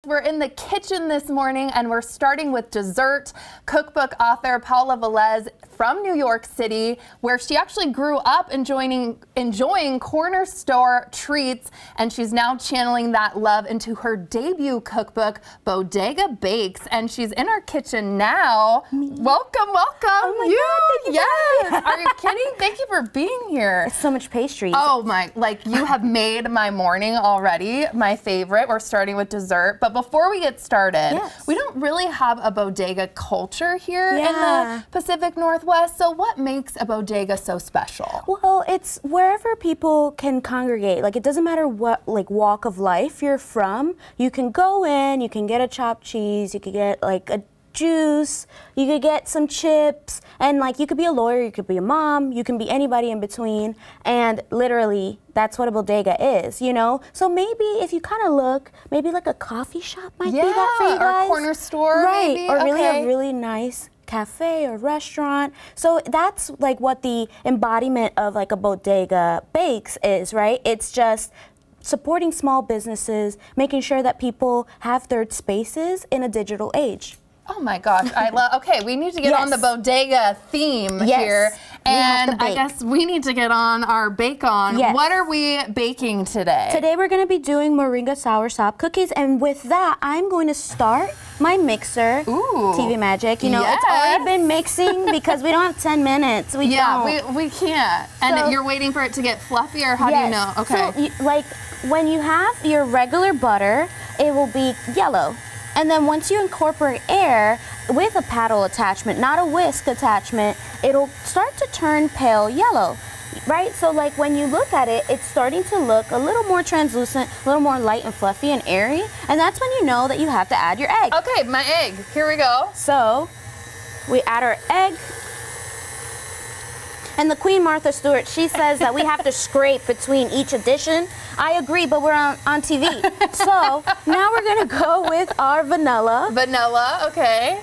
We're in the kitchen this morning and we're starting with dessert. Cookbook author Paola Velez from New York City, where she actually grew up enjoying corner store treats, and she's now channeling that love into her debut cookbook, Bodega Bakes, and she's in our kitchen now. Welcome, welcome. Oh my God, thank you. Yes. Are you kidding? Thank you for being here. It's so much pastries. Oh my, like you have made my morning already, my favorite. We're starting with dessert, but before we get started, we don't really have a bodega culture here in the Pacific Northwest. So what makes a bodega so special? Well, it's wherever people can congregate. Like, it doesn't matter what walk of life you're from. You can go in, you can get a chopped cheese, you could get like a juice, you could get some chips, and like you could be a lawyer, you could be a mom, you can be anybody in between, and literally that's what a bodega is, you know? So maybe if you kind of look, maybe like a coffee shop might be that for you guys. Or a corner store, right? Maybe? Or really a really nice cafe or restaurant. So that's like what the embodiment of like a bodega bakes is, right? It's just supporting small businesses, making sure that people have their spaces in a digital age. Oh my gosh, I love, okay, we need to get on the bodega theme here. And I guess we need to get on our bake-on. What are we baking today? Today we're gonna be doing Moringa-Soursop cookies, and with that, I'm going to start my mixer, TV Magic. You know, it's already been mixing because we don't have 10 minutes. We don't. We can't. And so, you're waiting for it to get fluffy, or how do you know? Okay. So, like, when you have your regular butter, it will be yellow. And then once you incorporate air with a paddle attachment, not a whisk attachment, it'll start to turn pale yellow, right? So like when you look at it, it's starting to look a little more translucent, a little more light and fluffy and airy. And that's when you know that you have to add your egg. Okay, my egg. Here we go. So we add our egg. And the Queen Martha Stewart, she says that we have to scrape between each addition. I agree, but we're on TV. So now we're gonna go with our vanilla. Vanilla, okay.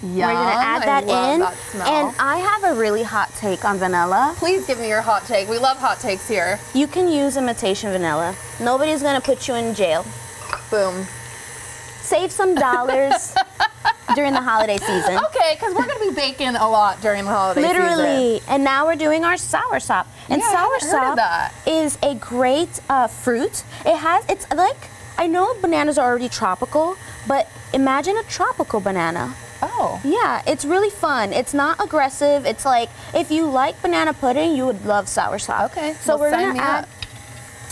Yum, we're gonna add that in. That smell. And I have a really hot take on vanilla. Please give me your hot take. We love hot takes here. You can use imitation vanilla. Nobody's gonna put you in jail. Boom. Save some dollars during the holiday season. Okay, because we're going to be baking a lot during the holiday season. Literally. And now we're doing our soursop. And soursop is a great fruit. It's like, I know bananas are already tropical, but imagine a tropical banana. Oh. Yeah, it's really fun. It's not aggressive. It's like, if you like banana pudding, you would love soursop. Okay, so we're going to add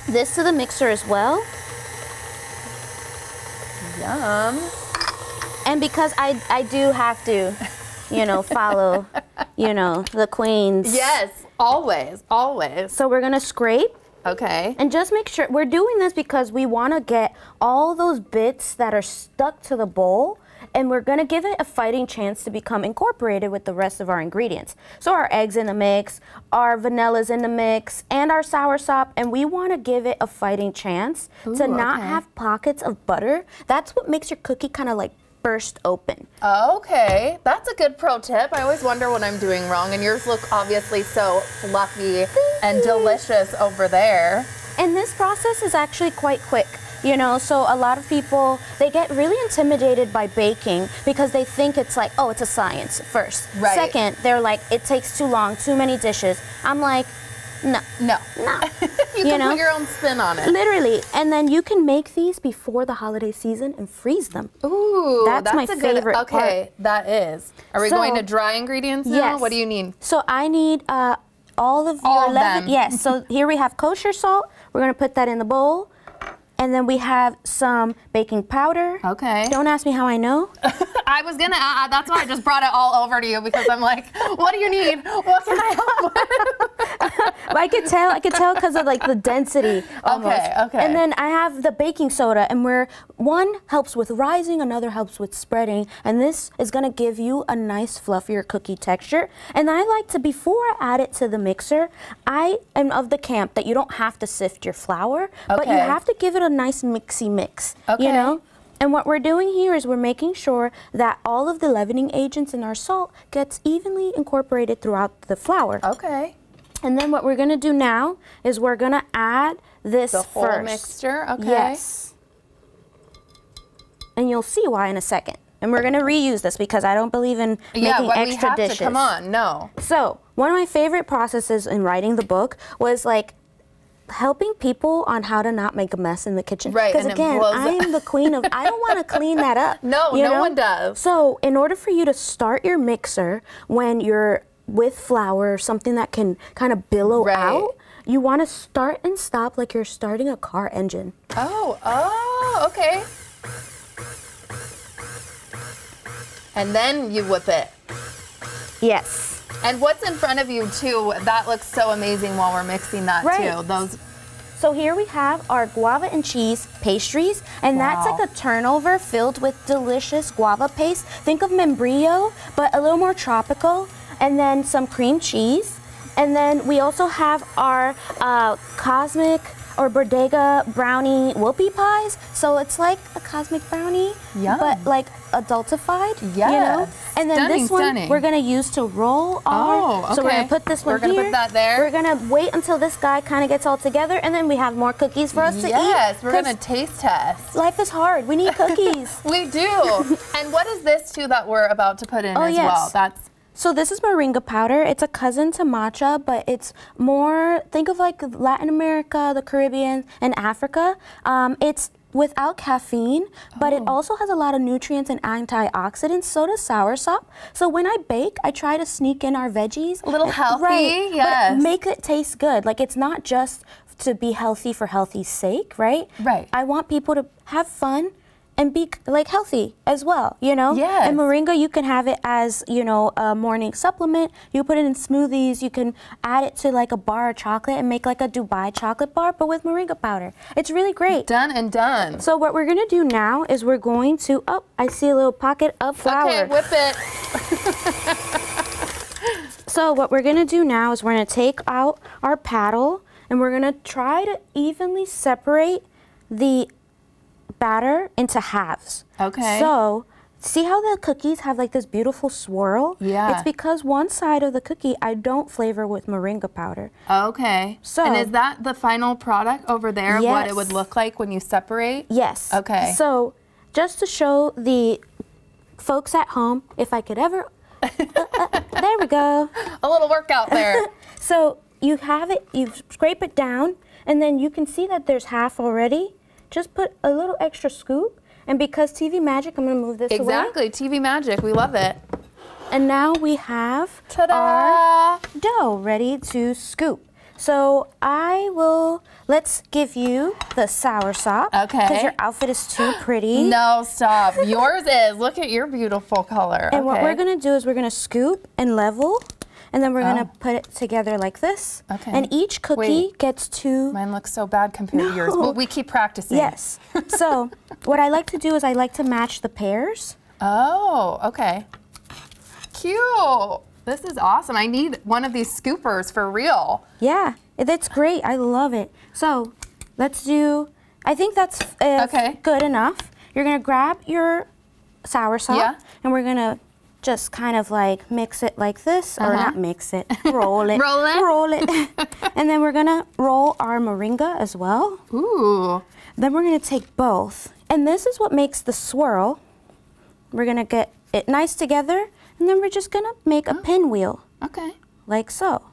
this to the mixer as well. Yum. And because I do have to, you know, follow, you know, the queens. Yes, always, always. So we're gonna scrape. Okay. And just make sure, we're doing this because we wanna get all those bits that are stuck to the bowl, and we're gonna give it a fighting chance to become incorporated with the rest of our ingredients. So our eggs in the mix, our vanilla's in the mix, and our soursop, and we wanna give it a fighting chance to not have pockets of butter. That's what makes your cookie kind of like burst open. Okay, that's a good pro tip. I always wonder what I'm doing wrong, and yours look obviously so fluffy and delicious over there. And this process is actually quite quick. You know, so a lot of people, they get really intimidated by baking because they think it's like, oh, it's a science first. Right. Second, they're like, it takes too long, too many dishes. I'm like, no. No. No. You can put your own spin on it. Literally. And then you can make these before the holiday season and freeze them. Ooh, that's my favorite part. Okay, that is. Are we going to dry ingredients now? Yes. What do you need? So I need all of your them. Yes, so here we have kosher salt. We're going to put that in the bowl. And then we have some baking powder. Okay. Don't ask me how I know. I was gonna, that's why I just brought it all over to you, because I'm like, what do you need? What can I help with? I could tell because of like the density almost. Okay. And then I have the baking soda, and one helps with rising, another helps with spreading, and this is gonna give you a nice fluffier cookie texture. And I like to, before I add it to the mixer, I am of the camp that you don't have to sift your flour, but you have to give it a nice mixy mix, you know? And what we're doing here is we're making sure that all of the leavening agents in our salt gets evenly incorporated throughout the flour. Okay. And then what we're gonna do now is we're gonna add this the whole first. mixture, okay. Yes. and you'll see why in a second. And we're gonna reuse this because I don't believe in making extra dishes. Come on, no. So one of my favorite processes in writing the book was like helping people on how to not make a mess in the kitchen. Right. Because again, I'm the queen of, I don't want to clean that up. No, no one does. So in order for you to start your mixer when you're with flour or something that can kind of billow out, you want to start and stop like you're starting a car engine. Oh, okay. And then you whip it. Yes. And what's in front of you too, that looks so amazing while we're mixing that too. So here we have our guava and cheese pastries, and that's like a turnover filled with delicious guava paste. Think of membrillo, but a little more tropical, and then some cream cheese. And then we also have our cosmic or bodega brownie whoopie pies. So it's like a cosmic brownie, but like adultified, you know? And then this one we're gonna use to roll our, so we're gonna put this one here. We're gonna put that there. We're gonna wait until this guy kind of gets all together, and then we have more cookies for us to eat. Yes, we're gonna taste test. Life is hard, we need cookies. We do. And what is this too that we're about to put in as well? So this is moringa powder. It's a cousin to matcha, but it's more, think of like Latin America, the Caribbean, and Africa. It's without caffeine, but it also has a lot of nutrients and antioxidants. So does soursop. So when I bake, I try to sneak in our veggies. A little healthy, yes. But make it taste good. Like it's not just to be healthy for healthy's sake, right? Right. I want people to have fun and be like healthy as well, you know? Yes. And moringa, you can have it as, you know, a morning supplement. You put it in smoothies. You can add it to like a bar of chocolate and make like a Dubai chocolate bar, but with moringa powder. It's really great. Done and done. So what we're gonna do now is we're going to, oh, I see a little pocket of flour. Okay, whip it. So what we're gonna do now is we're gonna take out our paddle and we're gonna try to evenly separate the batter into halves. Okay. So see how the cookies have like this beautiful swirl? Yeah. It's because one side of the cookie I don't flavor with moringa powder. Okay. So, and is that the final product over there? Yes. What it would look like when you separate? Yes. Okay. So just to show the folks at home, if I could ever, there we go. A little workout there. So you have it, you scrape it down, and then you can see that there's half already. Just put a little extra scoop, and because TV Magic, I'm gonna move this away. Exactly, TV Magic, we love it. And now we have our dough ready to scoop. So let's give you the soursop. Okay. Because your outfit is too pretty. No, stop. Yours is. Look at your beautiful color. And what we're gonna do is we're gonna scoop and level, and then we're gonna put it together like this. Okay. And each cookie gets two. Mine looks so bad compared to yours, but we keep practicing. Yes. So what I like to do is I like to match the pairs. Oh, okay. Cute. This is awesome. I need one of these scoopers for real. Yeah, that's great. I love it. So let's do, I think that's good enough. You're gonna grab your soursop, and we're gonna just kind of like mix it like this, or not mix it, roll it. Roll it? Roll it. And then we're gonna roll our moringa as well. Ooh. Then we're gonna take both. And this is what makes the swirl. We're gonna get it nice together, and then we're just gonna make a pinwheel. Okay. Like so.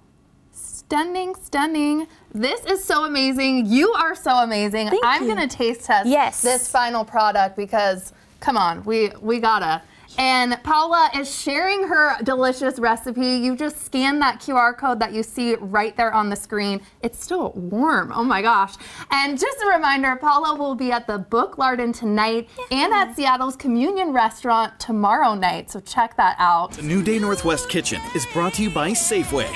Stunning, stunning. This is so amazing. You are so amazing. I'm gonna taste test this final product because, come on, we gotta. And Paola is sharing her delicious recipe. You just scan that QR code that you see right there on the screen. It's still warm, oh my gosh. And just a reminder, Paola will be at the Book Lardon tonight and at Seattle's Communion Restaurant tomorrow night, so check that out. The New Day Northwest Kitchen is brought to you by Safeway.